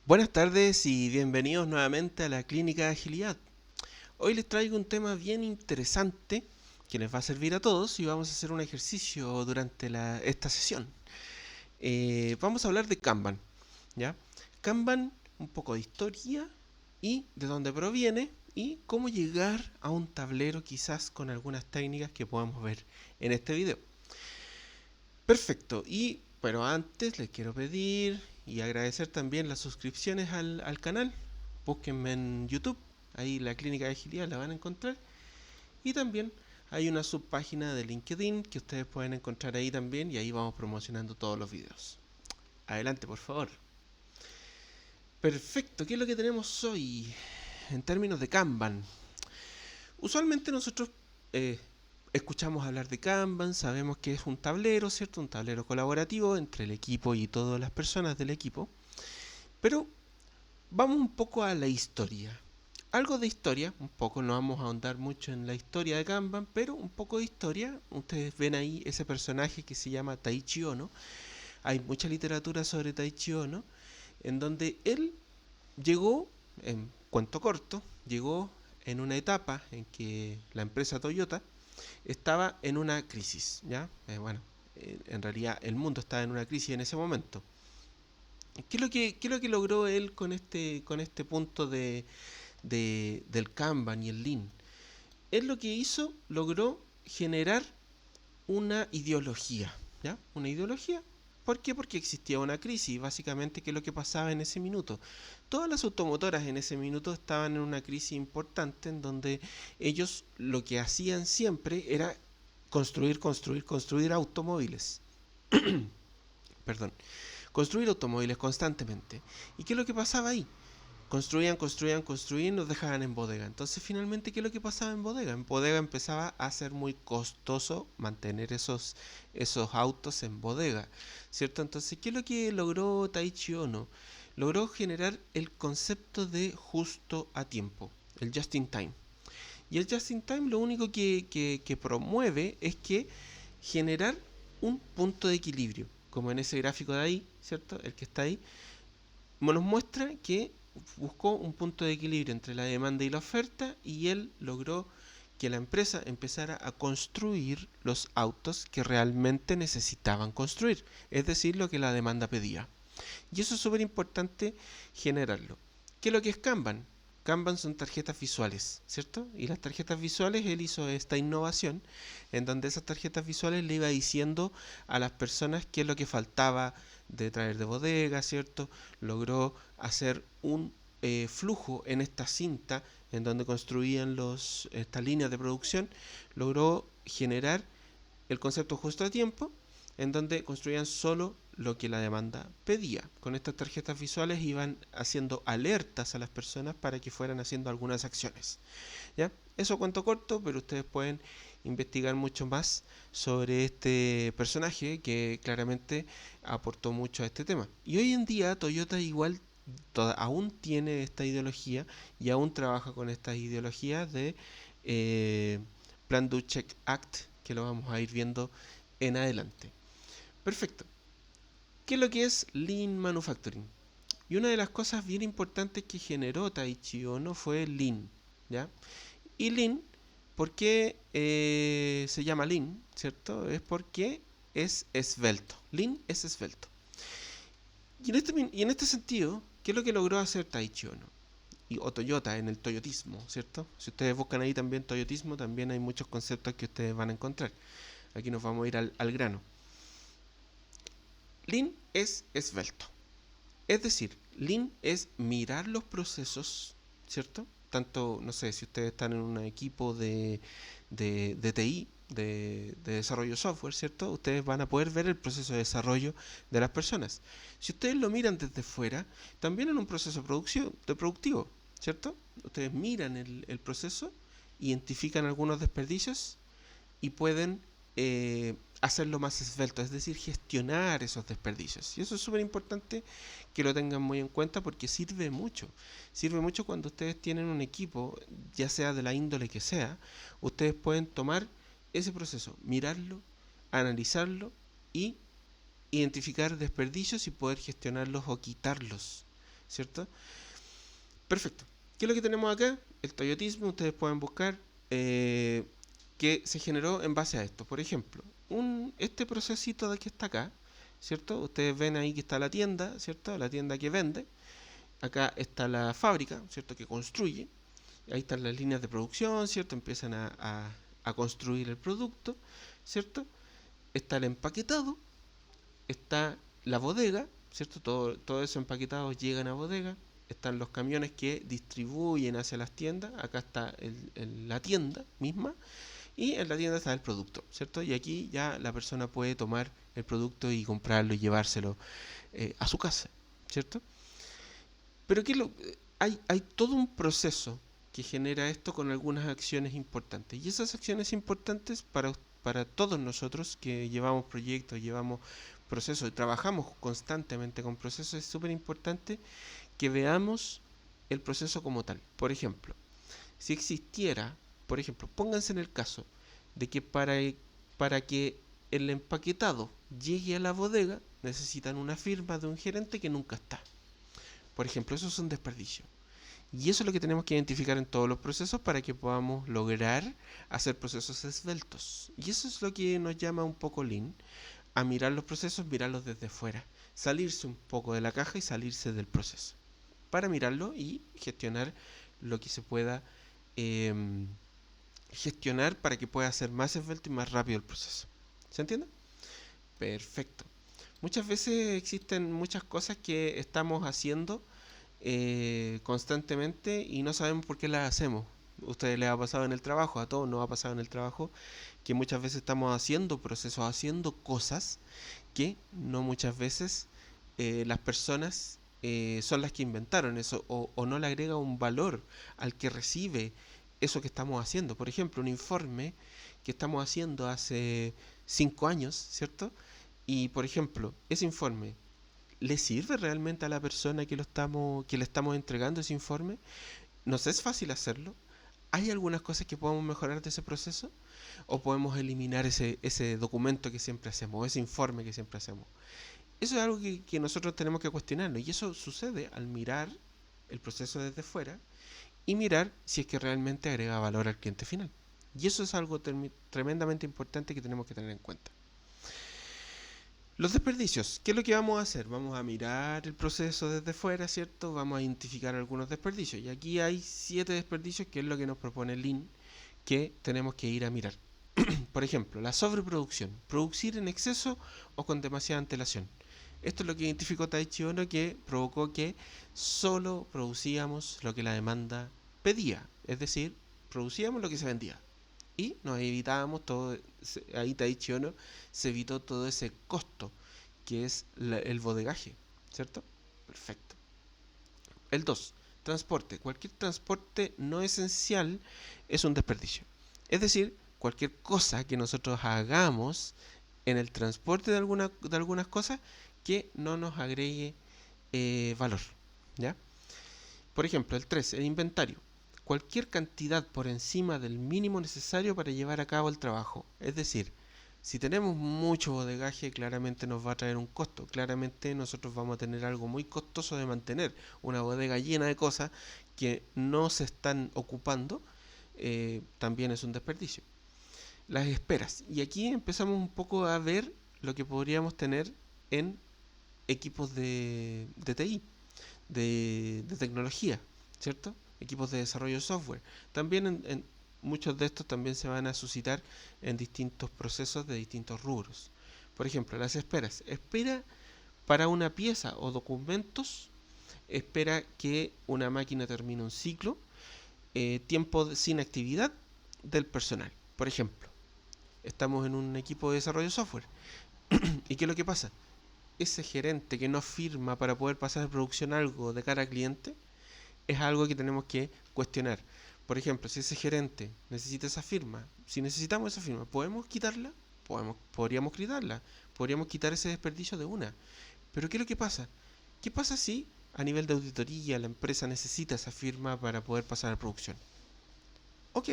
Buenas tardes y bienvenidos nuevamente a la Clínica de Agilidad. Hoy les traigo un tema bien interesante que les va a servir a todos y vamos a hacer un ejercicio durante esta sesión. Vamos a hablar de Kanban, ¿ya? Kanban, un poco de historia y de dónde proviene y cómo llegar a un tablero quizás con algunas técnicas que podemos ver en este video. Perfecto, pero antes les quiero pedir y agradecer también las suscripciones al canal. Búsquenme en YouTube, ahí la Clínica de Agilidad la van a encontrar. Y también hay una subpágina de LinkedIn que ustedes pueden encontrar ahí también y ahí vamos promocionando todos los videos. Adelante, por favor. Perfecto, ¿qué es lo que tenemos hoy en términos de Kanban? Usualmente nosotros eh, escuchamos hablar de Kanban, sabemos que es un tablero, ¿cierto? Un tablero colaborativo entre el equipo y todas las personas del equipo. Pero vamos un poco a la historia. Algo de historia, un poco, no vamos a ahondar mucho en la historia de Kanban, pero un poco de historia. Ustedes ven ahí ese personaje que se llama Taichi Ono. Hay mucha literatura sobre Taichi Ono, en donde él llegó, en cuento corto, llegó en una etapa en que la empresa Toyota estaba en una crisis, ¿ya? En realidad el mundo estaba en una crisis en ese momento. ¿Qué es lo que logró él con este punto del Kanban y el Lean? Él lo que hizo, logró generar una ideología, ¿ya? Una ideología. ¿Por qué? Porque existía una crisis, básicamente, ¿qué es lo que pasaba en ese minuto? Todas las automotoras en ese minuto estaban en una crisis importante en donde ellos lo que hacían siempre era construir, construir, construir automóviles. Perdón. Construir automóviles constantemente. ¿Y qué es lo que pasaba ahí? Construían, construían, construían, nos dejaban en bodega. Entonces, finalmente, ¿qué es lo que pasaba en bodega? En bodega empezaba a ser muy costoso mantener esos autos en bodega, ¿cierto? Entonces, ¿qué es lo que logró Taichi Ono? Logró generar el concepto de justo a tiempo, el just in time. Y el just in time lo único que promueve es que generar un punto de equilibrio, como en ese gráfico de ahí, ¿cierto? El que está ahí, nos muestra que buscó un punto de equilibrio entre la demanda y la oferta y él logró que la empresa empezara a construir los autos que realmente necesitaban construir, es decir, lo que la demanda pedía. Y eso es súper importante generarlo. ¿Qué es lo que es Kanban? Kanban son tarjetas visuales, ¿cierto? Y las tarjetas visuales, él hizo esta innovación en donde esas tarjetas visuales le iba diciendo a las personas qué es lo que faltaba de traer de bodega, ¿cierto? Logró hacer un flujo en esta cinta en donde construían estas líneas de producción, logró generar el concepto justo a tiempo, en donde construían solo lo que la demanda pedía. Con estas tarjetas visuales iban haciendo alertas a las personas para que fueran haciendo algunas acciones. ¿Ya? Eso cuento corto, pero ustedes pueden investigar mucho más sobre este personaje que claramente aportó mucho a este tema. Y hoy en día Toyota igual aún tiene esta ideología y aún trabaja con estas ideologías de eh, Plan Do Check Act, que lo vamos a ir viendo en adelante. Perfecto. ¿Qué es lo que es Lean Manufacturing? Y una de las cosas bien importantes que generó Taichi Ono fue Lean, ¿ya? Y Lean, ¿por qué se llama Lean? ¿Cierto? Es porque es esbelto. Lean es esbelto. Y en este sentido, ¿qué es lo que logró hacer Taichi Ono? O Toyota en el toyotismo, ¿cierto? Si ustedes buscan ahí también toyotismo, también hay muchos conceptos que ustedes van a encontrar. Aquí nos vamos a ir al grano. Lean es esbelto. Es decir, Lean es mirar los procesos, ¿cierto? Tanto, no sé, si ustedes están en un equipo de TI, de desarrollo de software, ¿cierto? Ustedes van a poder ver el proceso de desarrollo de las personas. Si ustedes lo miran desde fuera, también en un proceso productivo, ¿cierto? Ustedes miran el proceso, identifican algunos desperdicios y pueden hacerlo más esbelto, es decir, gestionar esos desperdicios. Y eso es súper importante que lo tengan muy en cuenta porque sirve mucho. Sirve mucho cuando ustedes tienen un equipo, ya sea de la índole que sea, ustedes pueden tomar ese proceso, mirarlo, analizarlo y identificar desperdicios y poder gestionarlos o quitarlos ¿cierto? Perfecto. ¿Qué es lo que tenemos acá? El toyotismo, ustedes pueden buscar que se generó en base a esto. Por ejemplo, este procesito de que está acá, ¿cierto? Ustedes ven ahí que está la tienda, ¿cierto? La tienda que vende. Acá está la fábrica, ¿cierto? Que construye. Ahí están las líneas de producción, ¿cierto? Empiezan a construir el producto, ¿cierto? Está el empaquetado, está la bodega, ¿cierto? Todo eso empaquetado llegan a bodega. Están los camiones que distribuyen hacia las tiendas. Acá está la tienda misma. Y en la tienda está el producto, ¿cierto? Y aquí ya la persona puede tomar el producto y comprarlo y llevárselo a su casa, ¿cierto? Pero hay todo un proceso que genera esto con algunas acciones importantes. Y esas acciones importantes para todos nosotros que llevamos proyectos, llevamos procesos y trabajamos constantemente con procesos, es súper importante que veamos el proceso como tal. Por ejemplo, si existiera, por ejemplo, pónganse en el caso de que para que el empaquetado llegue a la bodega necesitan una firma de un gerente que nunca está. Por ejemplo, eso es un desperdicio. Y eso es lo que tenemos que identificar en todos los procesos para que podamos lograr hacer procesos esbeltos. Y eso es lo que nos llama un poco Lean, a mirar los procesos, mirarlos desde fuera, salirse un poco de la caja y salirse del proceso, para mirarlo y gestionar lo que se pueda gestionar para que pueda ser más esbelto y más rápido el proceso. ¿Se entiende? Perfecto. Muchas veces existen muchas cosas que estamos haciendo constantemente y no sabemos por qué las hacemos. A ustedes les ha pasado en el trabajo, a todos nos ha pasado en el trabajo, que muchas veces estamos haciendo procesos, haciendo cosas que no muchas veces las personas son las que inventaron eso o no le agrega un valor al que recibe eso que estamos haciendo. Por ejemplo, un informe que estamos haciendo hace 5 años, ¿cierto? Y por ejemplo, ese informe, ¿le sirve realmente a la persona que le estamos entregando ese informe? ¿Nos es fácil hacerlo? ¿Hay algunas cosas que podemos mejorar de ese proceso? ¿O podemos eliminar ese documento que siempre hacemos, ese informe que siempre hacemos? Eso es algo que nosotros tenemos que cuestionarnos. Y eso sucede al mirar el proceso desde fuera y mirar si es que realmente agrega valor al cliente final. Y eso es algo tremendamente importante que tenemos que tener en cuenta. Los desperdicios, ¿qué es lo que vamos a hacer? Vamos a mirar el proceso desde fuera, ¿cierto? Vamos a identificar algunos desperdicios. Y aquí hay 7 desperdicios, que es lo que nos propone Lean, que tenemos que ir a mirar. Por ejemplo, la sobreproducción, producir en exceso o con demasiada antelación. Esto es lo que identificó Taiichi Ohno, que provocó que solo producíamos lo que la demanda pedía, es decir, producíamos lo que se vendía. Y nos evitábamos todo, ahí Taiichi Ohno se evitó todo ese costo que es el bodegaje, ¿cierto? Perfecto. El 2, transporte. Cualquier transporte no esencial es un desperdicio. Es decir, cualquier cosa que nosotros hagamos en el transporte de algunas cosas que no nos agregue valor, ¿ya? Por ejemplo, el 3, el inventario. Cualquier cantidad por encima del mínimo necesario para llevar a cabo el trabajo. Es decir, si tenemos mucho bodegaje, claramente nos va a traer un costo. Claramente nosotros vamos a tener algo muy costoso de mantener. Una bodega llena de cosas que no se están ocupando, también es un desperdicio. Las esperas. Y aquí empezamos un poco a ver lo que podríamos tener en equipos de TI, de tecnología, ¿cierto? Equipos de desarrollo de software. También muchos de estos también se van a suscitar en distintos procesos de distintos rubros. Por ejemplo, las esperas. Espera para una pieza o documentos, espera que una máquina termine un ciclo, tiempo sin actividad del personal. Por ejemplo, estamos en un equipo de desarrollo de software. ¿Y qué es lo que pasa? Ese gerente que no firma para poder pasar a producción algo de cara al cliente es algo que tenemos que cuestionar. Por ejemplo, si ese gerente necesita esa firma, si necesitamos esa firma, ¿podemos quitarla? Podríamos quitarla, podríamos quitar ese desperdicio de una. Pero ¿qué es lo que pasa? ¿Qué pasa si a nivel de auditoría la empresa necesita esa firma para poder pasar a producción? Ok,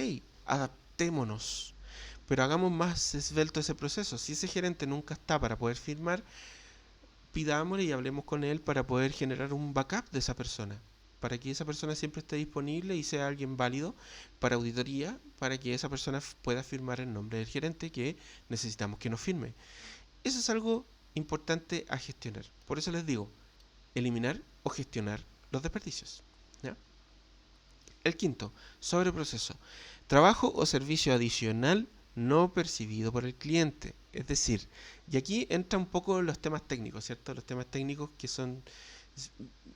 adaptémonos, pero hagamos más esbelto ese proceso. Si ese gerente nunca está para poder firmar, pidámosle y hablemos con él para poder generar un backup de esa persona, para que esa persona siempre esté disponible y sea alguien válido para auditoría, para que esa persona pueda firmar en nombre del gerente que necesitamos que nos firme. Eso es algo importante a gestionar. Por eso les digo, eliminar o gestionar los desperdicios, ¿ya? El quinto, sobreproceso. Trabajo o servicio adicional no percibido por el cliente. Es decir, y aquí entra un poco los temas técnicos, ¿cierto? Los temas técnicos que son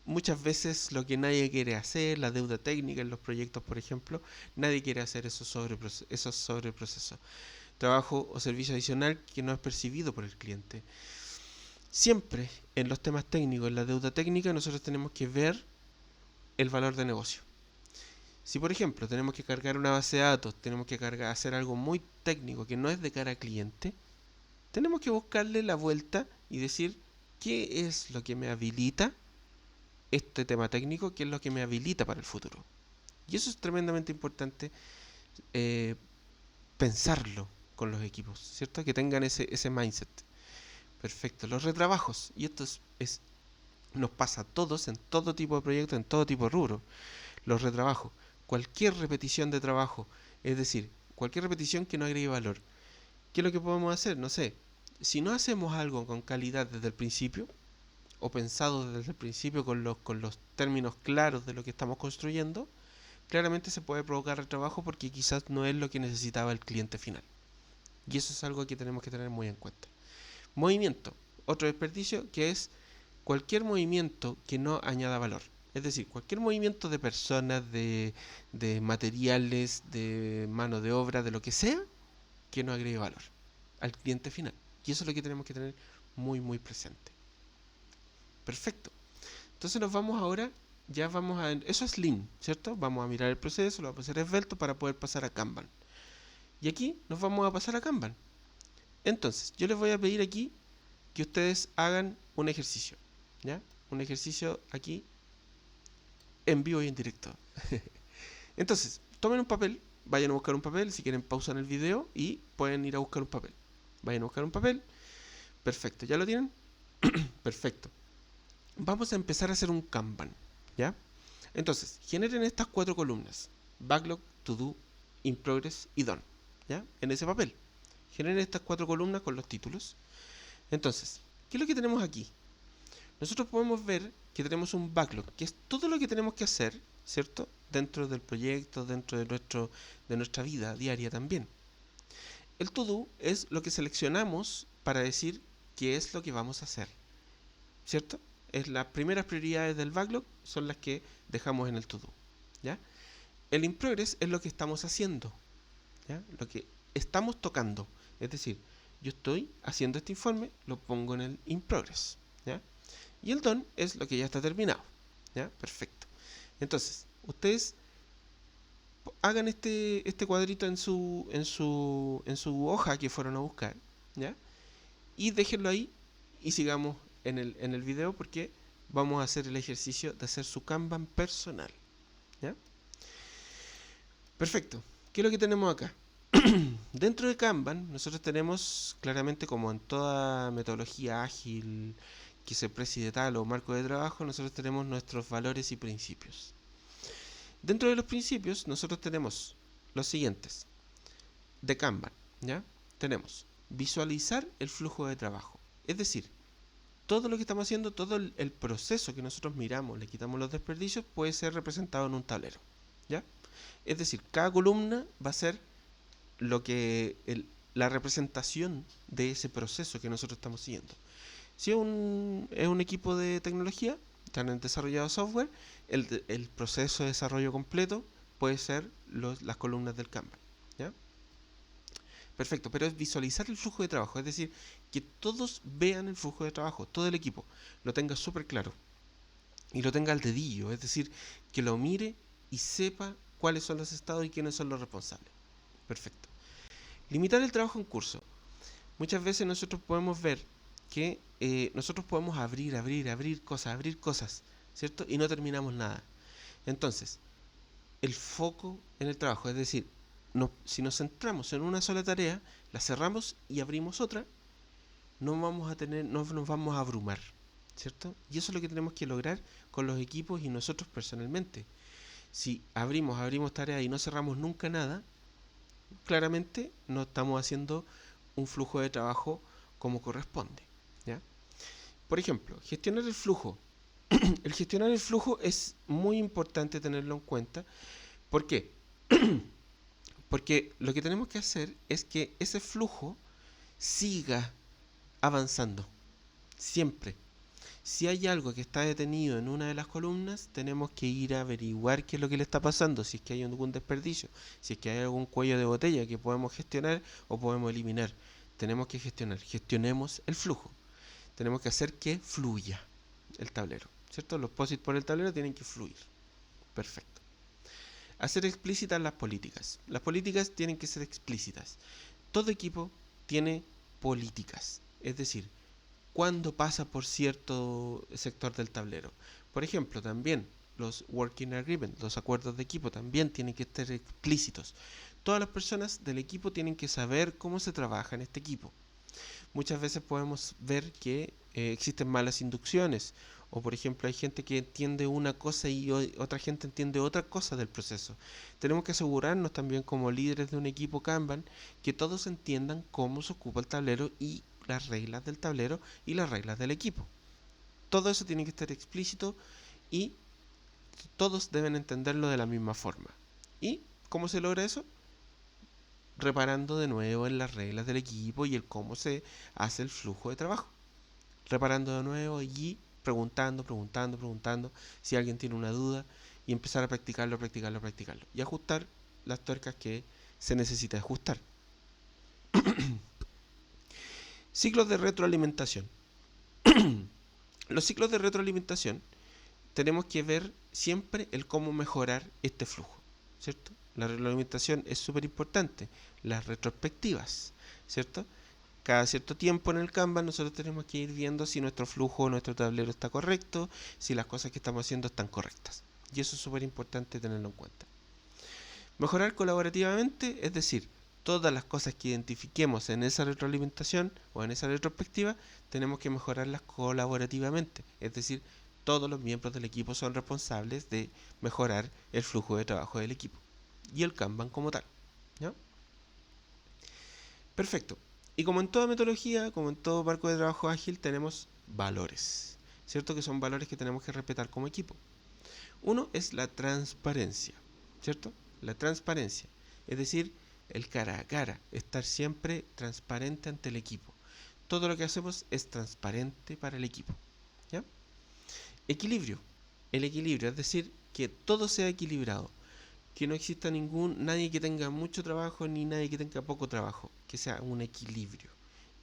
muchas veces lo que nadie quiere hacer, la deuda técnica en los proyectos, por ejemplo, nadie quiere hacer esos sobreprocesos. Trabajo o servicio adicional que no es percibido por el cliente. Siempre en los temas técnicos, en la deuda técnica, nosotros tenemos que ver el valor de negocio. Si por ejemplo tenemos que cargar una base de datos, tenemos que hacer algo muy técnico que no es de cara al cliente, tenemos que buscarle la vuelta y decir qué es lo que me habilita este tema técnico, qué es lo que me habilita para el futuro. Y eso es tremendamente importante, pensarlo con los equipos, ¿cierto? Que tengan ese mindset. Perfecto. Los retrabajos, y esto nos pasa a todos en todo tipo de proyectos, en todo tipo de rubro. Los retrabajos, cualquier repetición de trabajo, es decir, cualquier repetición que no agregue valor. ¿Qué es lo que podemos hacer? No sé, si no hacemos algo con calidad desde el principio, o pensado desde el principio con los términos claros de lo que estamos construyendo, claramente se puede provocar retrabajo porque quizás no es lo que necesitaba el cliente final. Y eso es algo que tenemos que tener muy en cuenta. Movimiento, otro desperdicio que es cualquier movimiento que no añada valor. Es decir, cualquier movimiento de personas, de materiales, de mano de obra, de lo que sea, que no agregue valor al cliente final. Y eso es lo que tenemos que tener muy, muy presente. Perfecto. Entonces nos vamos ahora, ya vamos a... Eso es Lean, ¿cierto? Vamos a mirar el proceso, lo vamos a hacer esbelto para poder pasar a Kanban. Y aquí nos vamos a pasar a Kanban. Entonces, yo les voy a pedir aquí que ustedes hagan un ejercicio, ¿ya? Un ejercicio aquí en vivo y en directo. Entonces, tomen un papel, vayan a buscar un papel, si quieren pausan el video y pueden ir a buscar un papel. Vayan a buscar un papel. Perfecto, ¿ya lo tienen? Perfecto. Vamos a empezar a hacer un Kanban, ¿ya? Entonces, generen estas 4 columnas: Backlog, To Do, In Progress y Done, ¿ya? En ese papel. Generen estas 4 columnas con los títulos. Entonces, ¿qué es lo que tenemos aquí? Nosotros podemos ver que tenemos un backlog, que es todo lo que tenemos que hacer, ¿cierto? Dentro del proyecto, dentro de nuestra vida diaria también. El to do es lo que seleccionamos para decir qué es lo que vamos a hacer, ¿cierto? Las primeras prioridades del backlog son las que dejamos en el to do, ¿ya? El in progress es lo que estamos haciendo, ¿ya? Lo que estamos tocando. Es decir, yo estoy haciendo este informe, lo pongo en el in progress, ¿ya? Y el done es lo que ya está terminado, ¿ya? Perfecto. Entonces, ustedes hagan este cuadrito en su hoja que fueron a buscar, ¿ya? Y déjenlo ahí y sigamos en el video porque vamos a hacer el ejercicio de hacer su Kanban personal, ¿ya? Perfecto. ¿Qué es lo que tenemos acá? Dentro de Kanban nosotros tenemos claramente, como en toda metodología ágil que se preside tal o marco de trabajo, nosotros tenemos nuestros valores y principios. Dentro de los principios nosotros tenemos los siguientes de Kanban, ¿ya? Tenemos visualizar el flujo de trabajo, es decir, todo lo que estamos haciendo, todo el proceso que nosotros miramos, le quitamos los desperdicios, puede ser representado en un tablero, ¿ya? Es decir, cada columna va a ser la representación de ese proceso que nosotros estamos siguiendo. Si es un equipo de tecnología, están en desarrollado software, el proceso de desarrollo completo puede ser las columnas del Kanban, ¿ya? Perfecto, pero es visualizar el flujo de trabajo, es decir, que todos vean el flujo de trabajo, todo el equipo lo tenga súper claro y lo tenga al dedillo, es decir, que lo mire y sepa cuáles son los estados y quiénes son los responsables. Perfecto. Limitar el trabajo en curso. Muchas veces nosotros podemos ver que nosotros podemos abrir cosas, ¿cierto? Y no terminamos nada. Entonces, el foco en el trabajo, es decir, si nos centramos en una sola tarea, la cerramos y abrimos otra, no nos vamos a abrumar, ¿cierto? Y eso es lo que tenemos que lograr con los equipos y nosotros personalmente. Si abrimos tareas y no cerramos nunca nada, claramente no estamos haciendo un flujo de trabajo como corresponde, ¿ya? Por ejemplo, gestionar el flujo. El gestionar el flujo es muy importante tenerlo en cuenta. ¿Por qué? Porque lo que tenemos que hacer es que ese flujo siga avanzando, siempre. Si hay algo que está detenido en una de las columnas, tenemos que ir a averiguar qué es lo que le está pasando, si es que hay algún desperdicio, si es que hay algún cuello de botella que podemos gestionar o podemos eliminar. Tenemos que gestionar, gestionemos el flujo. Tenemos que hacer que fluya el tablero, ¿cierto? Los POSIT por el tablero tienen que fluir. Perfecto. Hacer explícitas las políticas. Las políticas tienen que ser explícitas. Todo equipo tiene políticas, es decir, cuando pasa por cierto sector del tablero. Por ejemplo, también los working agreements, los acuerdos de equipo, también tienen que estar explícitos. Todas las personas del equipo tienen que saber cómo se trabaja en este equipo. Muchas veces podemos ver que existen malas inducciones, o por ejemplo hay gente que entiende una cosa y otra gente entiende otra cosa del proceso. Tenemos que asegurarnos también como líderes de un equipo Kanban que todos entiendan cómo se ocupa el tablero y las reglas del tablero y las reglas del equipo. Todo eso tiene que estar explícito y todos deben entenderlo de la misma forma. ¿Y cómo se logra eso? Reparando de nuevo en las reglas del equipo y el cómo se hace el flujo de trabajo. Reparando de nuevo y preguntando si alguien tiene una duda y empezar a practicarlo y ajustar las tuercas que se necesita ajustar. Ciclos de retroalimentación. Los ciclos de retroalimentación tenemos que ver siempre el cómo mejorar este flujo, ¿cierto? La retroalimentación es súper importante. Las retrospectivas, ¿cierto? Cada cierto tiempo en el Kanban nosotros tenemos que ir viendo si nuestro flujo o nuestro tablero está correcto, si las cosas que estamos haciendo están correctas. Y eso es súper importante tenerlo en cuenta. Mejorar colaborativamente, es decir, todas las cosas que identifiquemos en esa retroalimentación o en esa retrospectiva, tenemos que mejorarlas colaborativamente. Es decir, todos los miembros del equipo son responsables de mejorar el flujo de trabajo del equipo y el Kanban como tal, ¿ya? Perfecto. Y como en toda metodología, como en todo marco de trabajo ágil, tenemos valores, ¿cierto? Que son valores que tenemos que respetar como equipo. Uno es la transparencia, ¿cierto? La transparencia, es decir, el cara a cara, estar siempre transparente ante el equipo. Todo lo que hacemos es transparente para el equipo, ¿ya? Equilibrio. El equilibrio, es decir, que todo sea equilibrado, que no exista nadie que tenga mucho trabajo ni nadie que tenga poco trabajo, que sea un equilibrio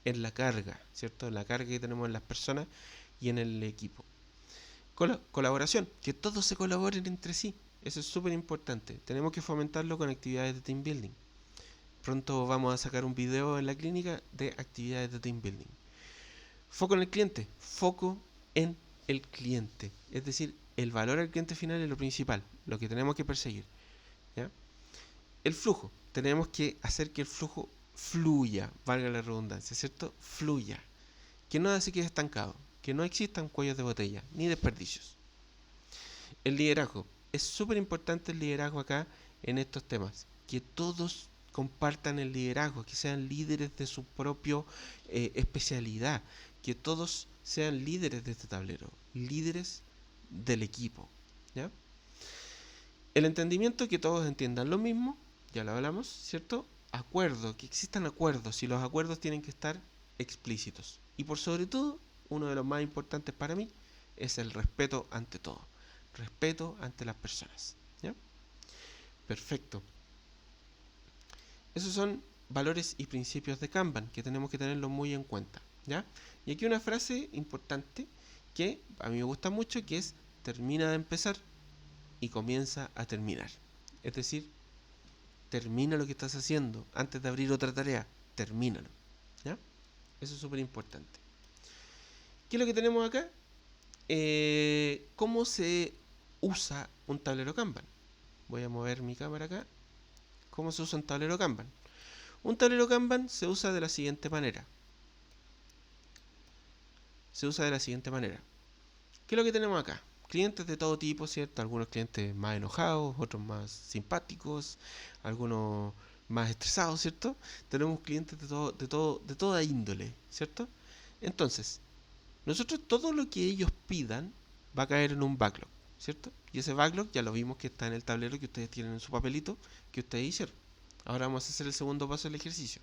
en la carga, ¿cierto? En la carga que tenemos en las personas y en el equipo. Colaboración, que todos se colaboren entre sí, eso es súper importante. Tenemos que fomentarlo con actividades de team building. Pronto vamos a sacar un video en la clínica de actividades de team building. Foco en el cliente, foco en el cliente, es decir, el valor al cliente final es lo principal, lo que tenemos que perseguir, ¿ya? El flujo, tenemos que hacer que el flujo fluya, valga la redundancia, ¿cierto? Fluya, que nada se quede estancado, que no existan cuellos de botella ni desperdicios. El liderazgo, es súper importante el liderazgo acá en estos temas, que todos compartan el liderazgo, que sean líderes de su propia especialidad, que todos sean líderes de este tablero, líderes del equipo, ¿ya? El entendimiento, que todos entiendan lo mismo, ya lo hablamos, ¿cierto? Acuerdo, que existan acuerdos, y los acuerdos tienen que estar explícitos. Y por sobre todo, uno de los más importantes para mí es el respeto ante todo. Respeto ante las personas, ¿ya? Perfecto. Esos son valores y principios de Kanban que tenemos que tenerlos muy en cuenta, ¿ya? Y aquí una frase importante que a mí me gusta mucho, que es: termina de empezar y comienza a terminar. Es decir, termina lo que estás haciendo antes de abrir otra tarea, termínalo, ¿ya? Eso es súper importante. ¿Qué es lo que tenemos acá? ¿Cómo se usa un tablero Kanban? Voy a mover mi cámara acá. ¿Cómo se usa un tablero Kanban? Un tablero Kanban se usa de la siguiente manera. ¿Qué es lo que tenemos acá? Clientes de todo tipo, ¿cierto? Algunos clientes más enojados, otros más simpáticos, algunos más estresados, ¿cierto? Tenemos clientes de toda índole, ¿cierto? Entonces, nosotros todo lo que ellos pidan va a caer en un backlog, ¿cierto? Y ese backlog ya lo vimos que está en el tablero que ustedes tienen en su papelito que ustedes hicieron. Ahora vamos a hacer el segundo paso del ejercicio.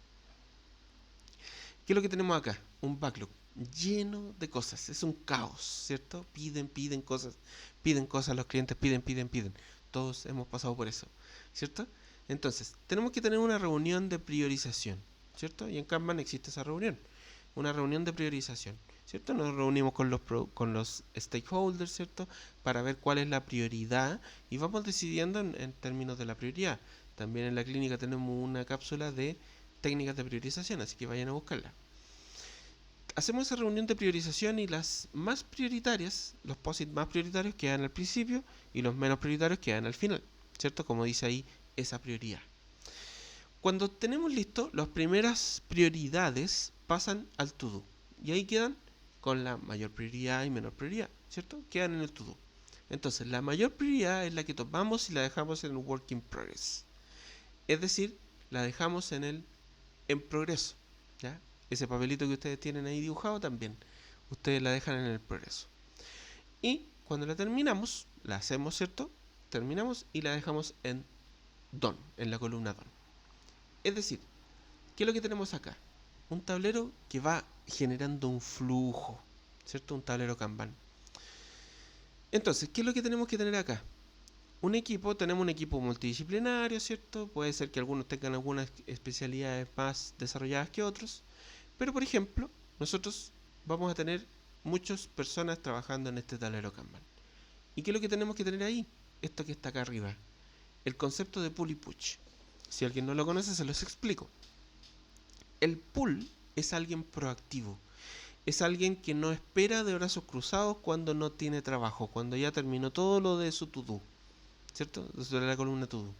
¿Qué es lo que tenemos acá? Un backlog lleno de cosas. Es un caos, ¿cierto? Piden cosas los clientes, piden. Todos hemos pasado por eso, ¿cierto? Entonces, tenemos que tener una reunión de priorización, ¿cierto? Y en Kanban existe esa reunión, una reunión de priorización, ¿cierto? Nos reunimos con los stakeholders, ¿cierto? Para ver cuál es la prioridad y vamos decidiendo en términos de la prioridad. También en la clínica tenemos una cápsula de técnicas de priorización, así que vayan a buscarla. Hacemos esa reunión de priorización y las más prioritarias, los POSIT más prioritarios quedan al principio y los menos prioritarios quedan al final, ¿cierto? Como dice ahí, esa prioridad. Cuando tenemos listo, las primeras prioridades pasan al to-do y ahí quedan con la mayor prioridad y menor prioridad, ¿cierto? Quedan en el to-do. Entonces, la mayor prioridad es la que tomamos y la dejamos en el work in progress. Es decir, la dejamos en progreso, ¿ya? Ese papelito que ustedes tienen ahí dibujado también, ustedes la dejan en el progreso. Y cuando la terminamos, la hacemos, ¿cierto? Terminamos y la dejamos en done, en la columna done. Es decir, ¿qué es lo que tenemos acá? Un tablero que va generando un flujo, ¿cierto? Un tablero Kanban. Entonces, ¿qué es lo que tenemos que tener acá? Tenemos un equipo multidisciplinario, ¿cierto? Puede ser que algunos tengan algunas especialidades más desarrolladas que otros, pero por ejemplo, nosotros vamos a tener muchas personas trabajando en este tablero Kanban. ¿Y qué es lo que tenemos que tener ahí? Esto que está acá arriba, el concepto de pull y push. Si alguien no lo conoce, se los explico. El pull es alguien proactivo, es alguien que no espera de brazos cruzados cuando no tiene trabajo, cuando ya terminó todo lo de su to-do, ¿cierto? Desde la columna to-do.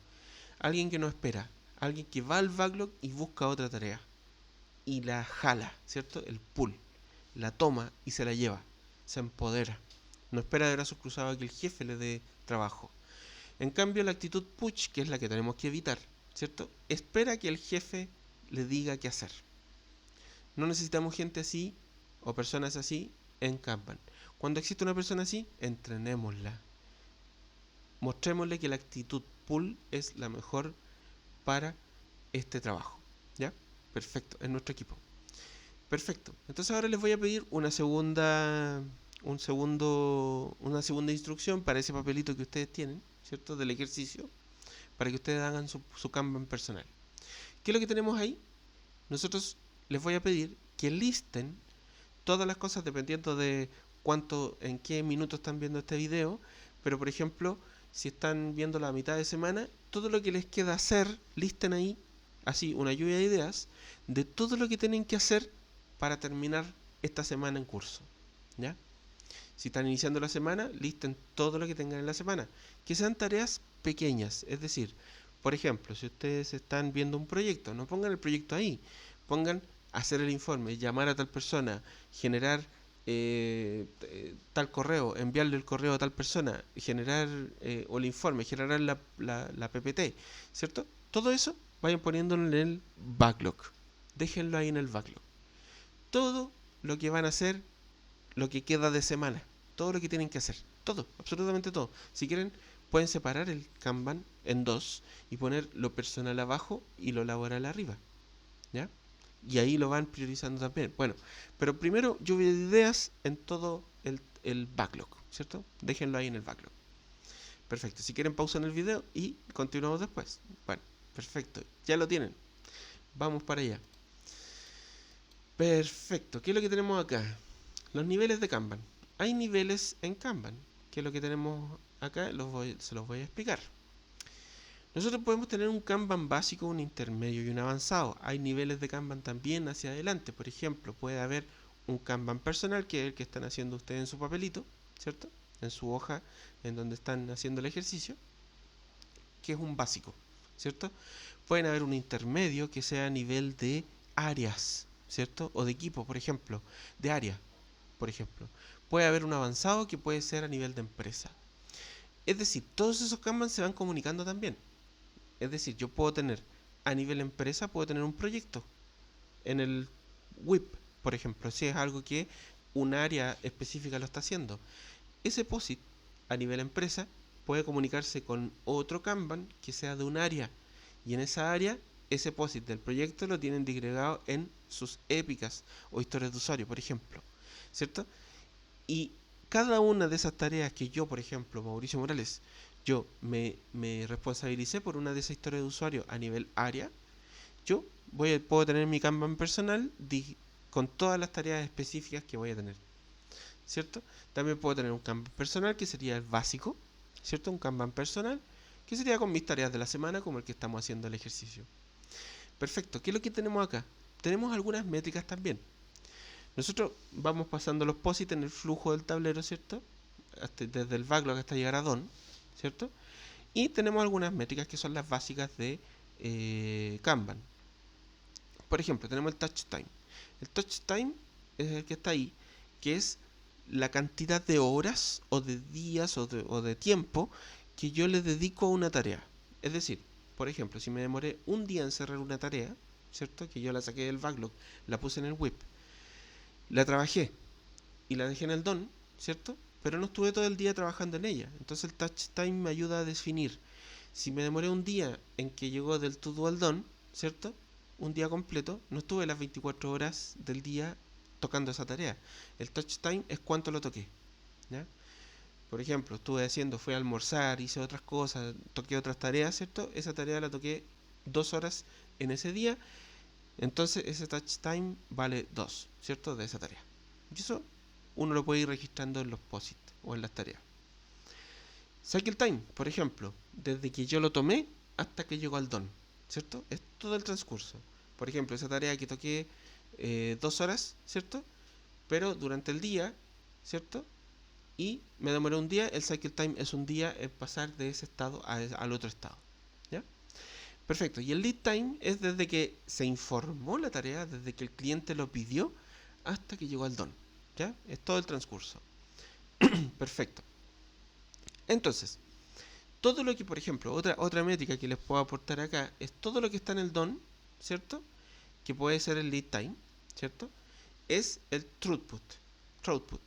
Alguien que no espera, alguien que va al backlog y busca otra tarea y la jala, ¿cierto? El pull, la toma y se la lleva, se empodera. No espera de brazos cruzados a que el jefe le dé trabajo. En cambio, la actitud push, que es la que tenemos que evitar, ¿cierto? Espera que el jefe le diga qué hacer. No necesitamos gente así o personas así en Kanban. Cuando existe una persona así, entrenémosla. Mostrémosle que la actitud pull es la mejor para este trabajo. ¿Ya? Perfecto, en nuestro equipo. Perfecto. Entonces ahora les voy a pedir una segunda instrucción para ese papelito que ustedes tienen, ¿cierto? Del ejercicio, para que ustedes hagan su Kanban personal. ¿Qué es lo que tenemos ahí? Nosotros les voy a pedir que listen todas las cosas dependiendo de en qué minutos están viendo este video, pero por ejemplo, si están viendo la mitad de semana, todo lo que les queda hacer, listen ahí, así, una lluvia de ideas, de todo lo que tienen que hacer para terminar esta semana en curso, ¿ya? Si están iniciando la semana, listen todo lo que tengan en la semana, que sean tareas pequeñas, es decir, por ejemplo, si ustedes están viendo un proyecto, no pongan el proyecto ahí, pongan hacer el informe, llamar a tal persona, generar tal correo, enviarle el correo a tal persona, generar o el informe, generar la PPT, ¿cierto? Todo eso vayan poniéndolo en el backlog. Déjenlo ahí en el backlog. Todo lo que van a hacer, lo que queda de semana, todo lo que tienen que hacer, todo, absolutamente todo. Si quieren, pueden separar el Kanban en dos y poner lo personal abajo y lo laboral arriba, ¿ya? Y ahí lo van priorizando también. Bueno, pero primero lluvia de ideas en todo el backlog, ¿cierto? Déjenlo ahí en el backlog. Perfecto, si quieren pausan el video y continuamos después. Bueno, perfecto, ya lo tienen. Vamos para allá. Perfecto, ¿qué es lo que tenemos acá? Los niveles de Kanban. Hay niveles en Kanban. ¿Qué es lo que tenemos acá? Se los voy a explicar. Nosotros podemos tener un Kanban básico, un intermedio y un avanzado. Hay niveles de Kanban también hacia adelante. Por ejemplo, puede haber un Kanban personal, que es el que están haciendo ustedes en su papelito, ¿cierto? En su hoja en donde están haciendo el ejercicio, que es un básico, ¿cierto? Pueden haber un intermedio que sea a nivel de áreas, ¿cierto? O de equipo, por ejemplo, de área, por ejemplo. puede haber un avanzado que puede ser a nivel de empresa. Es decir, todos esos Kanban se van comunicando también. Es decir, yo puedo tener a nivel empresa, puedo tener un proyecto en el WIP, por ejemplo, si es algo que un área específica lo está haciendo. Ese POSIT a nivel empresa puede comunicarse con otro Kanban que sea de un área, y en esa área ese POSIT del proyecto lo tienen disgregado en sus épicas o historias de usuario, por ejemplo, ¿cierto? Y cada una de esas tareas que yo, por ejemplo, Mauricio Morales, yo me responsabilicé por una de esas historias de usuario a nivel área, yo puedo tener mi Kanban personal con todas las tareas específicas que voy a tener, ¿cierto? También puedo tener un Kanban personal que sería el básico, ¿cierto? Un Kanban personal que sería con mis tareas de la semana, como el que estamos haciendo el ejercicio. Perfecto, ¿qué es lo que tenemos acá? Tenemos algunas métricas también. Nosotros vamos pasando los POSIT en el flujo del tablero, ¿cierto? Desde el backlog hasta llegar a DON, ¿cierto? Y tenemos algunas métricas que son las básicas de Kanban. Por ejemplo, tenemos el touch time. El touch time es el que está ahí, que es la cantidad de horas o de días o de tiempo que yo le dedico a una tarea. Es decir, por ejemplo, si me demoré un día en cerrar una tarea, ¿cierto? Que yo la saqué del backlog, la puse en el WIP, la trabajé y la dejé en el DON, ¿cierto? Pero no estuve todo el día trabajando en ella. Entonces el touch time me ayuda a definir si me demoré un día en que llegó del to do al done, ¿cierto? Un día completo, no estuve las 24 horas del día tocando esa tarea. El touch time es cuánto lo toqué, ¿ya? Por ejemplo, fui a almorzar, hice otras cosas, toqué otras tareas, ¿cierto? Esa tarea la toqué 2 horas en ese día, entonces ese touch time vale 2, ¿cierto? De esa tarea. Y eso uno lo puede ir registrando en los POSIT o en las tareas. Cycle time, por ejemplo, desde que yo lo tomé hasta que llegó al don, ¿cierto? Es todo el transcurso. Por ejemplo, esa tarea que toqué 2 horas, ¿cierto? Pero durante el día, ¿cierto? Y me demoré un día, el cycle time es un día en pasar de ese estado al otro estado, ¿ya? Perfecto. Y el lead time es desde que se informó la tarea, desde que el cliente lo pidió, hasta que llegó al don, ¿ya? Es todo el transcurso. Perfecto. Entonces, todo lo que, por ejemplo, otra métrica que les puedo aportar acá es todo lo que está en el DON, ¿cierto? Que puede ser el lead time, ¿cierto? Es el throughput,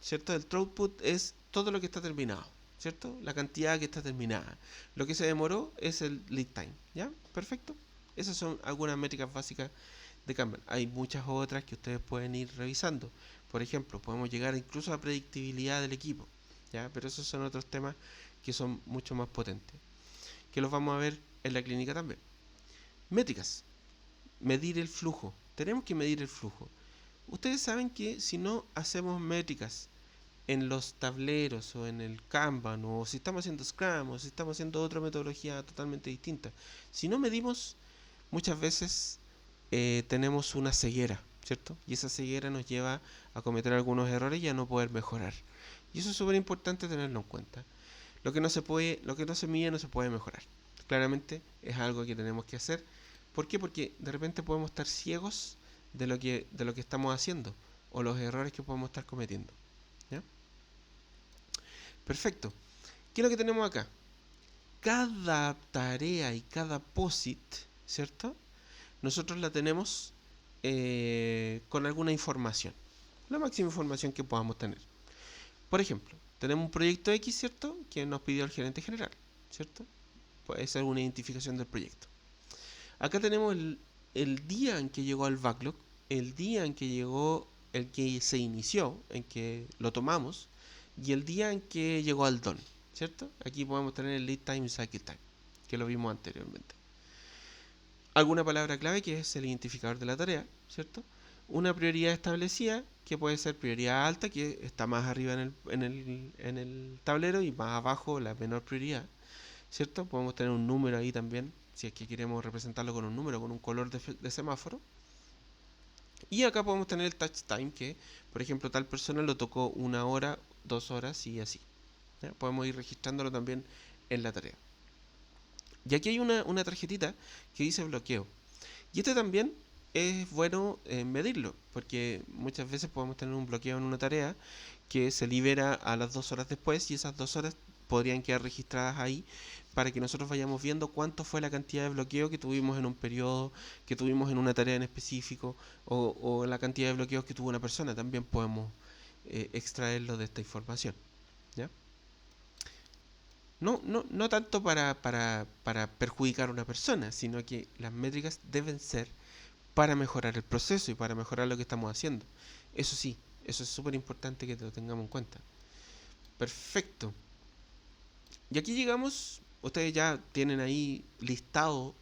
¿cierto? El throughput es todo lo que está terminado, ¿cierto? La cantidad que está terminada. Lo que se demoró es el lead time, ¿ya? Perfecto. Esas son algunas métricas básicas de Kanban. Hay muchas otras que ustedes pueden ir revisando. Por ejemplo, podemos llegar incluso a predictibilidad del equipo, ¿ya? Pero esos son otros temas que son mucho más potentes, que los vamos a ver en la clínica también. Métricas. Medir el flujo. Tenemos que medir el flujo. Ustedes saben que si no hacemos métricas en los tableros o en el Kanban, o si estamos haciendo Scrum, o si estamos haciendo otra metodología totalmente distinta, si no medimos, muchas veces tenemos una ceguera, ¿cierto? Y esa ceguera nos lleva a cometer algunos errores y a no poder mejorar. Y eso es súper importante tenerlo en cuenta. Lo que no se mide no se puede mejorar. Claramente es algo que tenemos que hacer. ¿Por qué? Porque de repente podemos estar ciegos de lo que estamos haciendo o los errores que podemos estar cometiendo, ¿ya? Perfecto. ¿Qué es lo que tenemos acá? Cada tarea y cada POSIT, ¿cierto? Nosotros la tenemos con alguna información. La máxima información que podamos tener. Por ejemplo, tenemos un proyecto X, ¿cierto? Que nos pidió el gerente general, ¿cierto? Puede ser una identificación del proyecto. Acá tenemos el día en que llegó al backlog, el día en que llegó, el que se inició, en que lo tomamos, y el día en que llegó al done, ¿cierto? Aquí podemos tener el lead time y cycle time, que lo vimos anteriormente. Alguna palabra clave que es el identificador de la tarea, ¿cierto? Una prioridad establecida, que puede ser prioridad alta, que está más arriba en el tablero, y más abajo la menor prioridad, ¿cierto? Podemos tener un número ahí también, si es que queremos representarlo con un número, con un color de semáforo. Y acá podemos tener el touch time, que por ejemplo tal persona lo tocó 1 hora, 2 horas y así, ¿ya? Podemos ir registrándolo también en la tarea. Y aquí hay una tarjetita que dice bloqueo. Y este también es bueno medirlo, porque muchas veces podemos tener un bloqueo en una tarea que se libera a las 2 horas después, y esas 2 horas podrían quedar registradas ahí para que nosotros vayamos viendo cuánto fue la cantidad de bloqueo que tuvimos en un periodo, que tuvimos en una tarea en específico, o la cantidad de bloqueos que tuvo una persona. También podemos extraerlo de esta información, ¿ya? No tanto para perjudicar a una persona, sino que las métricas deben ser para mejorar el proceso y para mejorar lo que estamos haciendo. Eso sí, eso es súper importante que lo tengamos en cuenta. Perfecto. Y aquí llegamos, ustedes ya tienen ahí listado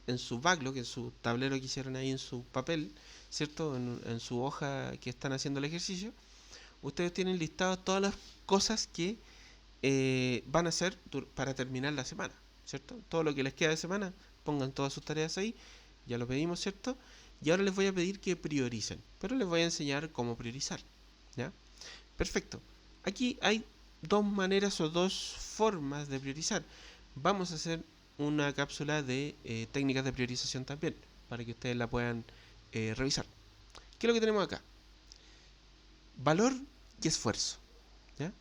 en su backlog, en su tablero que hicieron ahí en su papel, ¿cierto? En su hoja que están haciendo el ejercicio. Ustedes tienen listado todas las cosas que van a hacer para terminar la semana, ¿cierto? Todo lo que les queda de semana, pongan todas sus tareas ahí, ya lo pedimos, ¿cierto? Y ahora les voy a pedir que prioricen, pero les voy a enseñar cómo priorizar, ¿ya? Perfecto. Aquí hay dos maneras o dos formas de priorizar. Vamos a hacer una cápsula de técnicas de priorización también, para que ustedes la puedan revisar. ¿Qué es lo que tenemos acá? Valor y esfuerzo, ¿ya?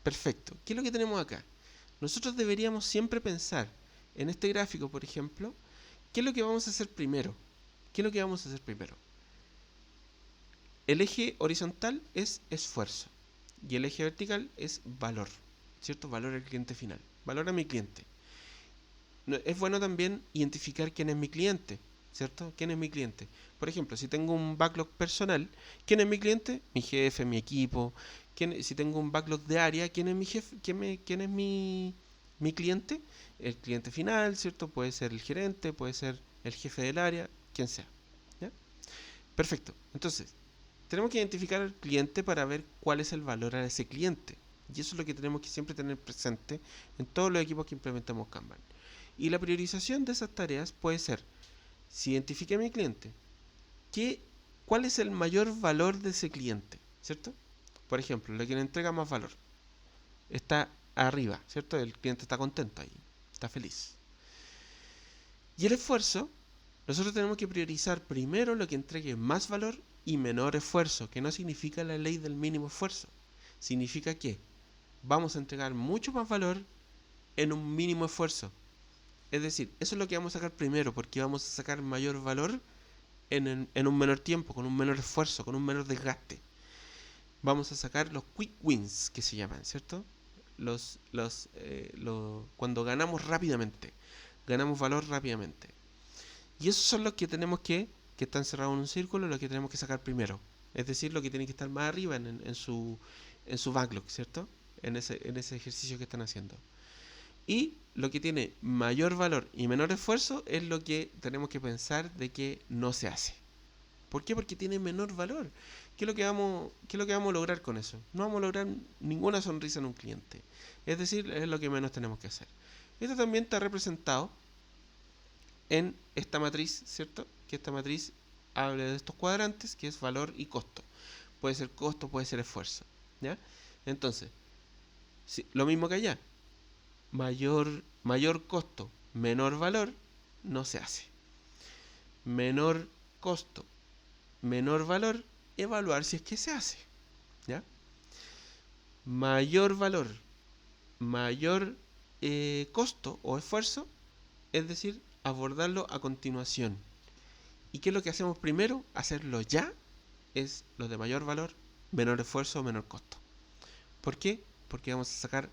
Perfecto. ¿Qué es lo que tenemos acá? Nosotros deberíamos siempre pensar en este gráfico, por ejemplo, ¿qué es lo que vamos a hacer primero? ¿Qué es lo que vamos a hacer primero? El eje horizontal es esfuerzo y el eje vertical es valor, ¿cierto? Valor al cliente final, valor a mi cliente. Es bueno también identificar quién es mi cliente, ¿cierto? ¿Quién es mi cliente? Por ejemplo, si tengo un backlog personal, ¿quién es mi cliente? Mi jefe, mi equipo. Si tengo un backlog de área, ¿quién es mi jefe? ¿Quién es mi cliente? El cliente final, ¿cierto? Puede ser el gerente, puede ser el jefe del área, quien sea, ¿ya? Perfecto. Entonces, tenemos que identificar al cliente para ver cuál es el valor a ese cliente. Y eso es lo que tenemos que siempre tener presente en todos los equipos que implementamos Kanban. Y la priorización de esas tareas puede ser, si identifique a mi cliente, ¿cuál es el mayor valor de ese cliente? ¿Cierto? Por ejemplo, el que le entrega más valor está arriba, ¿cierto? El cliente está contento ahí, está feliz. Y el esfuerzo, nosotros tenemos que priorizar primero lo que entregue más valor y menor esfuerzo, que no significa la ley del mínimo esfuerzo. Significa que vamos a entregar mucho más valor en un mínimo esfuerzo. Es decir, eso es lo que vamos a sacar primero, porque vamos a sacar mayor valor en un menor tiempo, con un menor esfuerzo, con un menor desgaste. Vamos a sacar los quick wins, que se llaman, ¿cierto? Cuando ganamos rápidamente, ganamos valor rápidamente. Y esos son los que tenemos que están cerrados en un círculo, los que tenemos que sacar primero. Es decir, lo que tiene que estar más arriba en su backlog, ¿cierto? En ese ejercicio que están haciendo. Y lo que tiene mayor valor y menor esfuerzo es lo que tenemos que pensar de que no se hace. ¿Por qué? Porque tiene menor valor. ¿Qué es lo que vamos a lograr con eso? No vamos a lograr ninguna sonrisa en un cliente. Es decir, es lo que menos tenemos que hacer. Esto también está representado en esta matriz, ¿cierto? Que esta matriz habla de estos cuadrantes, que es valor y costo. Puede ser costo, puede ser esfuerzo, ¿ya? Entonces, lo mismo que allá. Mayor costo, menor valor, no se hace. Menor costo, menor valor, evaluar si es que se hace, ¿ya? Mayor valor, mayor costo o esfuerzo, es decir, abordarlo a continuación. ¿Y qué es lo que hacemos primero? Hacerlo ya es lo de mayor valor, menor esfuerzo o menor costo. ¿Por qué? Porque vamos a sacar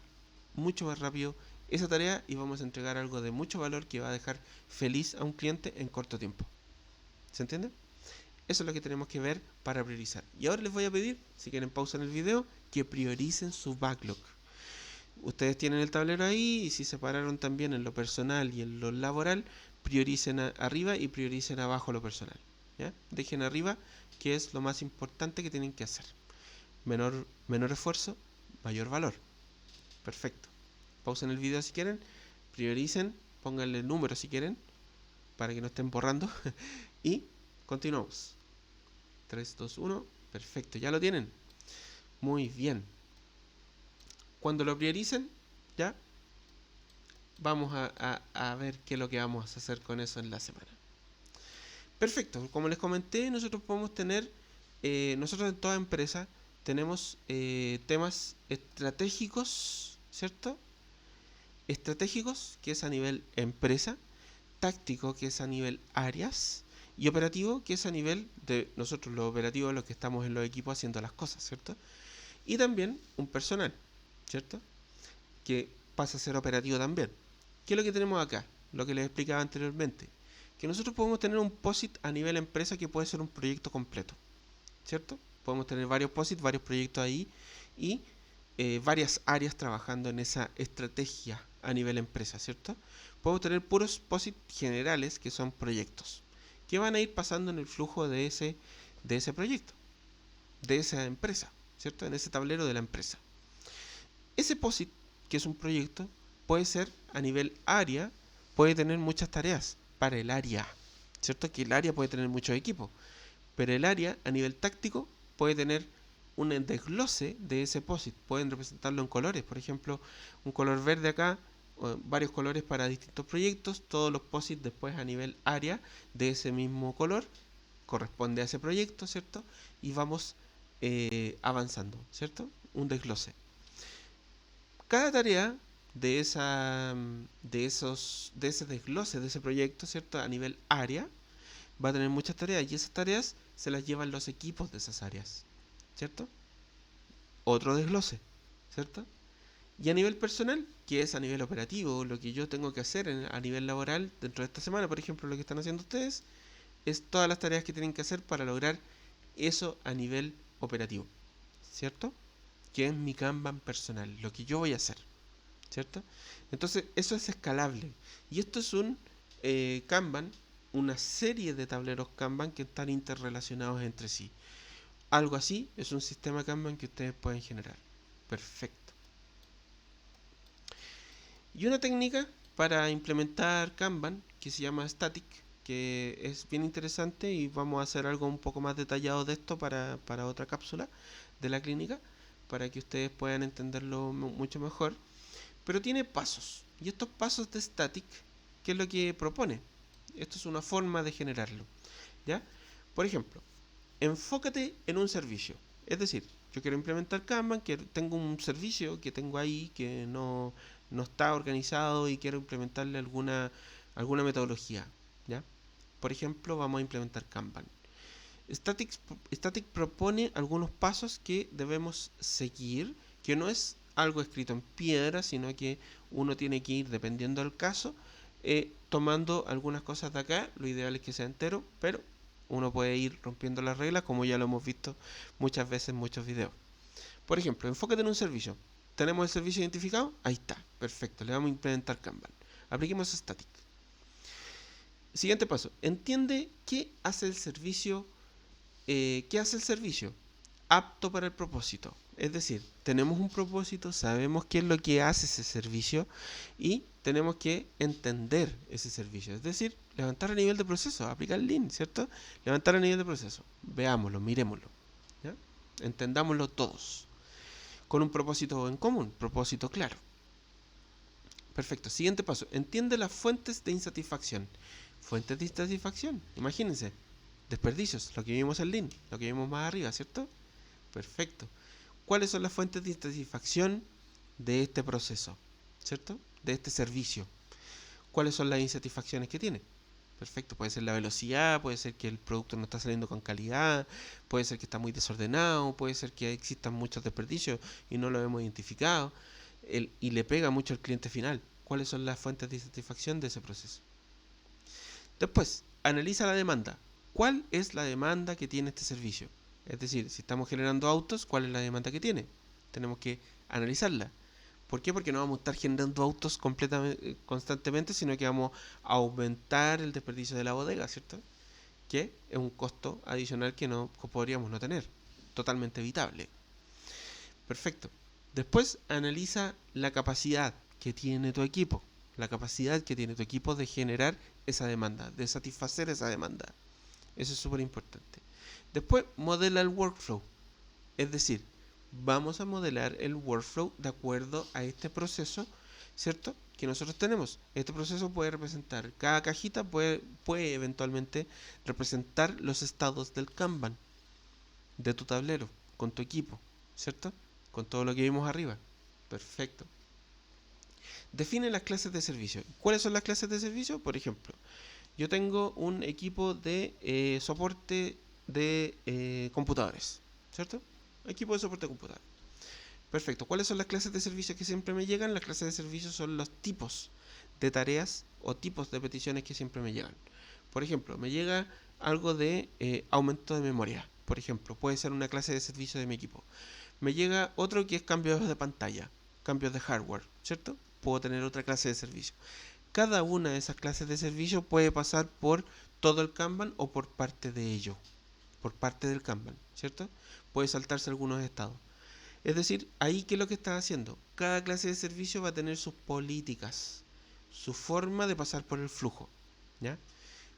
mucho más rápido esa tarea y vamos a entregar algo de mucho valor que va a dejar feliz a un cliente en corto tiempo. ¿Se entiende? Eso es lo que tenemos que ver para priorizar. Y ahora les voy a pedir, si quieren pausa en el video, que prioricen su backlog. Ustedes tienen el tablero ahí y si separaron también en lo personal y en lo laboral, prioricen arriba y prioricen abajo lo personal, ¿ya? Dejen arriba que es lo más importante que tienen que hacer. Menor esfuerzo, mayor valor. Perfecto. Pausen el video si quieren, prioricen, pónganle el número si quieren, para que no estén borrando. Y continuamos. 3, 2, 1. Perfecto, ya lo tienen. Muy bien. Cuando lo prioricen, ya vamos a ver qué es lo que vamos a hacer con eso en la semana. Perfecto, como les comenté, nosotros podemos tener, nosotros en toda empresa tenemos temas estratégicos, ¿cierto? Estratégicos, que es a nivel empresa, táctico, que es a nivel áreas, y operativo, que es a nivel de nosotros los operativos, los que estamos en los equipos haciendo las cosas, ¿cierto? Y también un personal, ¿cierto? Que pasa a ser operativo también. ¿Qué es lo que tenemos acá? Lo que les explicaba anteriormente. Que nosotros podemos tener un POSIT a nivel empresa que puede ser un proyecto completo, ¿cierto? Podemos tener varios POSIT, varios proyectos ahí y varias áreas trabajando en esa estrategia a nivel empresa, ¿cierto? Podemos tener puros POSIT generales que son proyectos, que van a ir pasando en el flujo de ese proyecto, de esa empresa, ¿cierto? En ese tablero de la empresa. Ese POSIT, que es un proyecto, puede ser a nivel área, puede tener muchas tareas para el área, ¿cierto? Que el área puede tener muchos equipos, pero el área a nivel táctico puede tener un desglose de ese POSIT. Pueden representarlo en colores, por ejemplo, un color verde acá, varios colores para distintos proyectos, todos los POSIT después a nivel área de ese mismo color corresponde a ese proyecto, ¿cierto? Y vamos avanzando, ¿cierto? Un desglose. Cada tarea de de ese desglose de ese proyecto, ¿cierto? A nivel área, va a tener muchas tareas y esas tareas se las llevan los equipos de esas áreas, ¿cierto? Otro desglose, ¿cierto? Y a nivel personal, que es a nivel operativo, lo que yo tengo que hacer a nivel laboral dentro de esta semana, por ejemplo, lo que están haciendo ustedes, es todas las tareas que tienen que hacer para lograr eso a nivel operativo, ¿cierto? Que es mi Kanban personal, lo que yo voy a hacer, ¿cierto? Entonces, eso es escalable. Y esto es un Kanban, una serie de tableros Kanban que están interrelacionados entre sí. Algo así es un sistema Kanban que ustedes pueden generar. Perfecto. Y una técnica para implementar Kanban que se llama Static, que es bien interesante y vamos a hacer algo un poco más detallado de esto para otra cápsula de la clínica, para que ustedes puedan entenderlo mucho mejor. Pero tiene pasos. Y estos pasos de Static, ¿qué es lo que propone? Esto es una forma de generarlo, ¿ya? Por ejemplo, enfócate en un servicio. Es decir, yo quiero implementar Kanban, que tengo un servicio que tengo ahí que no está organizado y quiero implementarle alguna metodología, ¿ya? Por ejemplo, vamos a implementar Kanban. Static propone algunos pasos que debemos seguir, que no es algo escrito en piedra, sino que uno tiene que ir, dependiendo del caso, tomando algunas cosas de acá. Lo ideal es que sea entero, pero uno puede ir rompiendo las reglas, como ya lo hemos visto muchas veces en muchos videos. Por ejemplo, enfócate en un servicio. ¿Tenemos el servicio identificado? Ahí está, perfecto, le vamos a implementar Kanban. Apliquemos Static. Siguiente paso, entiende qué hace el servicio. ¿Qué hace el servicio? Apto para el propósito. Es decir, tenemos un propósito, sabemos qué es lo que hace ese servicio y tenemos que entender ese servicio. Es decir, levantar a nivel de proceso, aplicar Lean, ¿cierto? Levantar a nivel de proceso. Veámoslo, miremoslo, ¿ya? Entendámoslo todos. Con un propósito en común, propósito claro. Perfecto. Siguiente paso. Entiende las fuentes de insatisfacción. Fuentes de insatisfacción. Imagínense. Desperdicios. Lo que vimos en Lean. Lo que vimos más arriba, ¿cierto? Perfecto. ¿Cuáles son las fuentes de insatisfacción de este proceso? ¿Cierto? De este servicio. ¿Cuáles son las insatisfacciones que tiene? Perfecto. Puede ser la velocidad, puede ser que el producto no está saliendo con calidad, puede ser que está muy desordenado, puede ser que existan muchos desperdicios y no lo hemos identificado. Y le pega mucho al cliente final. ¿Cuáles son las fuentes de insatisfacción de ese proceso? Después, analiza la demanda. ¿Cuál es la demanda que tiene este servicio? Es decir, si estamos generando autos, ¿cuál es la demanda que tiene? Tenemos que analizarla. ¿Por qué? Porque no vamos a estar generando autos constantemente, sino que vamos a aumentar el desperdicio de la bodega, ¿cierto? Que es un costo adicional que no podríamos no tener. Totalmente evitable. Perfecto. Después analiza la capacidad que tiene tu equipo. La capacidad que tiene tu equipo de generar esa demanda, de satisfacer esa demanda. Eso es súper importante. Después modela el workflow. Es decir, vamos a modelar el workflow de acuerdo a este proceso ¿cierto? Que nosotros tenemos. Este proceso puede representar, cada cajita puede eventualmente representar los estados del Kanban, de tu tablero, con tu equipo, ¿cierto? Con todo lo que vimos arriba. Perfecto. Define las clases de servicio. ¿Cuáles son las clases de servicio? Por ejemplo, yo tengo un equipo de soporte de computadores, ¿cierto? Equipo de soporte de computadores. Perfecto. ¿Cuáles son las clases de servicio que siempre me llegan? Las clases de servicio son los tipos de tareas o tipos de peticiones que siempre me llegan. Por ejemplo, me llega algo de aumento de memoria. Por ejemplo, puede ser una clase de servicio de mi equipo. Me llega otro que es cambios de pantalla, cambios de hardware, ¿cierto? Puedo tener otra clase de servicio. Cada una de esas clases de servicio puede pasar por todo el Kanban o por parte de ello, por parte del Kanban, ¿cierto? Puede saltarse algunos estados. Es decir, ahí ¿qué es lo que estás haciendo? Cada clase de servicio va a tener sus políticas, su forma de pasar por el flujo, ¿ya?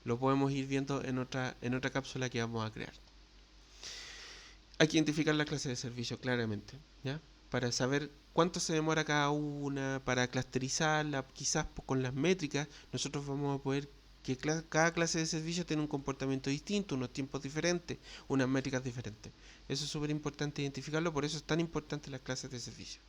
Lo podemos ir viendo en otra cápsula que vamos a crear. Hay que identificar la clase de servicio claramente, ¿ya? Para saber cuánto se demora cada una, para clusterizarla, quizás con las métricas, nosotros vamos a poder que cada clase de servicio tiene un comportamiento distinto, unos tiempos diferentes, unas métricas diferentes. Eso es súper importante identificarlo, por eso es tan importante las clases de servicio.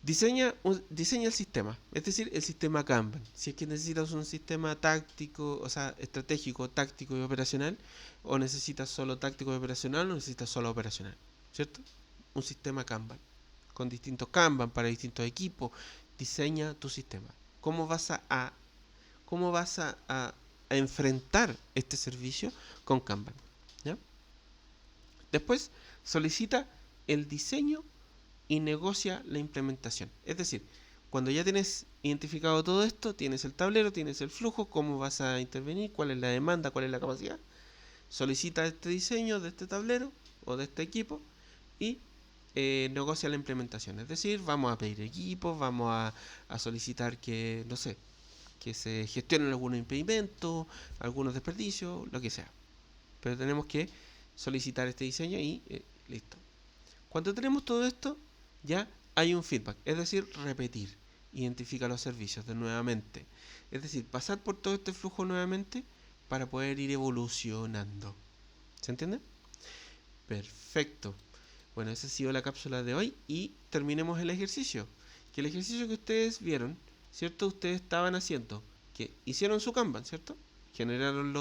Diseña el sistema, es decir, el sistema Kanban. Si es que necesitas un sistema táctico, o sea, estratégico, táctico y operacional, o necesitas solo táctico y operacional, o necesitas solo operacional, ¿cierto? Un sistema Kanban, con distintos Kanban para distintos equipos. Diseña tu sistema. ¿Cómo vas a enfrentar este servicio con Kanban? ¿Ya? Después, solicita el diseño y negocia la implementación. Es decir, cuando ya tienes identificado todo esto, tienes el tablero, tienes el flujo, cómo vas a intervenir, cuál es la demanda, cuál es la capacidad, solicita este diseño de este tablero o de este equipo y negocia la implementación. Es decir, vamos a pedir equipos, vamos a solicitar que, no sé, que se gestionen algunos impedimentos, algunos desperdicios, lo que sea. Pero tenemos que solicitar este diseño y listo. Cuando tenemos todo esto, ya hay un feedback, es decir, repetir, identifica los servicios de nuevamente, es decir, pasar por todo este flujo nuevamente para poder ir evolucionando. ¿Se entiende? Perfecto. Bueno, esa ha sido la cápsula de hoy y terminemos el ejercicio. Que el ejercicio que ustedes vieron, ¿cierto? Ustedes estaban haciendo, que hicieron su Kanban, ¿cierto? Generaron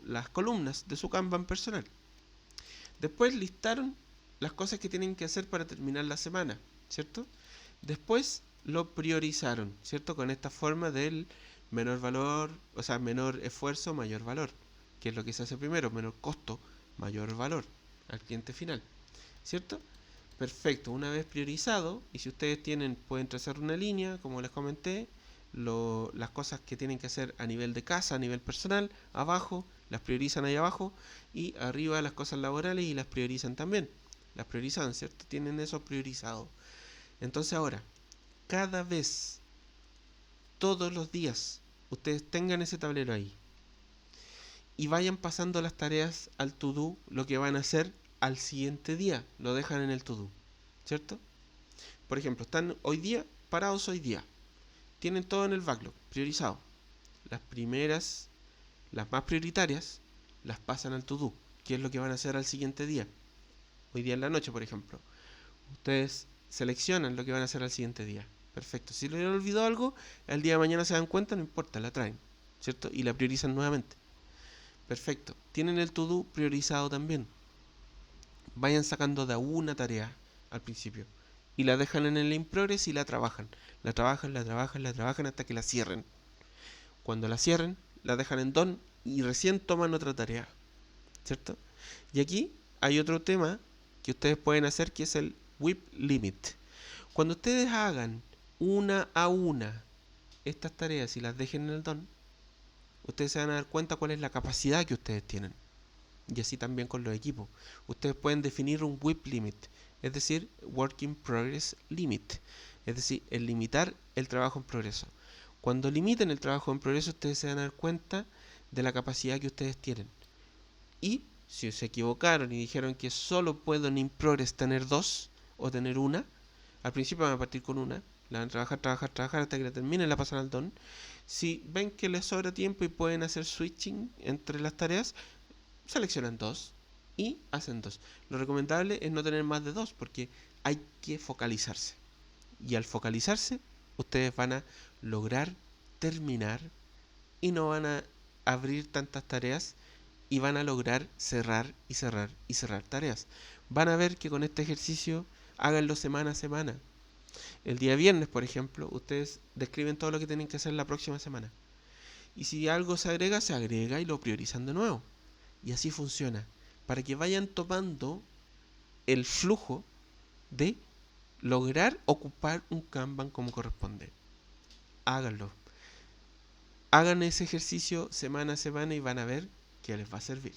las columnas de su Kanban personal. Después listaron las cosas que tienen que hacer para terminar la semana, ¿cierto? Después lo priorizaron, ¿cierto? Con esta forma del menor valor, o sea, menor esfuerzo, mayor valor, que es lo que se hace primero, menor costo, mayor valor al cliente final, ¿cierto? Perfecto, una vez priorizado, y si ustedes pueden trazar una línea, como les comenté, las cosas que tienen que hacer a nivel de casa, a nivel personal, abajo, las priorizan ahí abajo, y arriba las cosas laborales y las priorizan también. Las priorizan, ¿cierto? Tienen eso priorizado. Entonces ahora, cada vez, todos los días, ustedes tengan ese tablero ahí y vayan pasando las tareas al to-do, lo que van a hacer al siguiente día, lo dejan en el to-do, ¿cierto? Por ejemplo, están hoy día, parados hoy día, tienen todo en el backlog, priorizado. Las primeras, las más prioritarias, las pasan al to-do, que es lo que van a hacer al siguiente día. Hoy día en la noche, por ejemplo. Ustedes seleccionan lo que van a hacer al siguiente día. Perfecto. Si les olvidó algo, el día de mañana se dan cuenta, no importa, la traen, ¿cierto? Y la priorizan nuevamente. Perfecto. Tienen el to-do priorizado también. Vayan sacando de una tarea al principio. Y la dejan en el in progress y la trabajan. La trabajan hasta que la cierren. Cuando la cierren, la dejan en done y recién toman otra tarea, ¿cierto? Y aquí hay otro tema que ustedes pueden hacer, que es el WIP limit. Cuando ustedes hagan una a una estas tareas y las dejen en el done, ustedes se van a dar cuenta cuál es la capacidad que ustedes tienen. Y así también con los equipos. Ustedes pueden definir un WIP limit, es decir, Work in Progress Limit, es decir, el limitar el trabajo en progreso. Cuando limiten el trabajo en progreso, ustedes se van a dar cuenta de la capacidad que ustedes tienen. Y si se equivocaron y dijeron que solo puedo en in progress tener 2 o tener una, Al principio van a partir con una, la van a trabajar, trabajar, trabajar hasta que la terminen, la pasan al don. Si ven que les sobra tiempo y pueden hacer switching entre las tareas, seleccionan dos y hacen dos. Lo recomendable es no tener más de dos porque hay que focalizarse. Y al focalizarse, ustedes van a lograr terminar y no van a abrir tantas tareas y van a lograr cerrar y cerrar y cerrar tareas. Van a ver que con este ejercicio háganlo semana a semana. El día viernes, por ejemplo, ustedes describen todo lo que tienen que hacer la próxima semana. Y si algo se agrega y lo priorizan de nuevo. Y así funciona. Para que vayan tomando el flujo de lograr ocupar un Kanban como corresponde. Háganlo. Hagan ese ejercicio semana a semana y van a ver que les va a servir.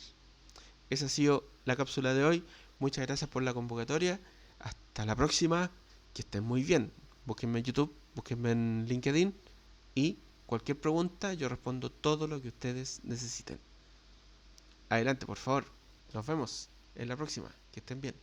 Esa ha sido la cápsula de hoy. Muchas gracias por la convocatoria. Hasta la próxima. Que estén muy bien. Búsquenme en YouTube, búsquenme en LinkedIn y cualquier pregunta yo respondo todo lo que ustedes necesiten. Adelante, por favor. Nos vemos en la próxima. Que estén bien.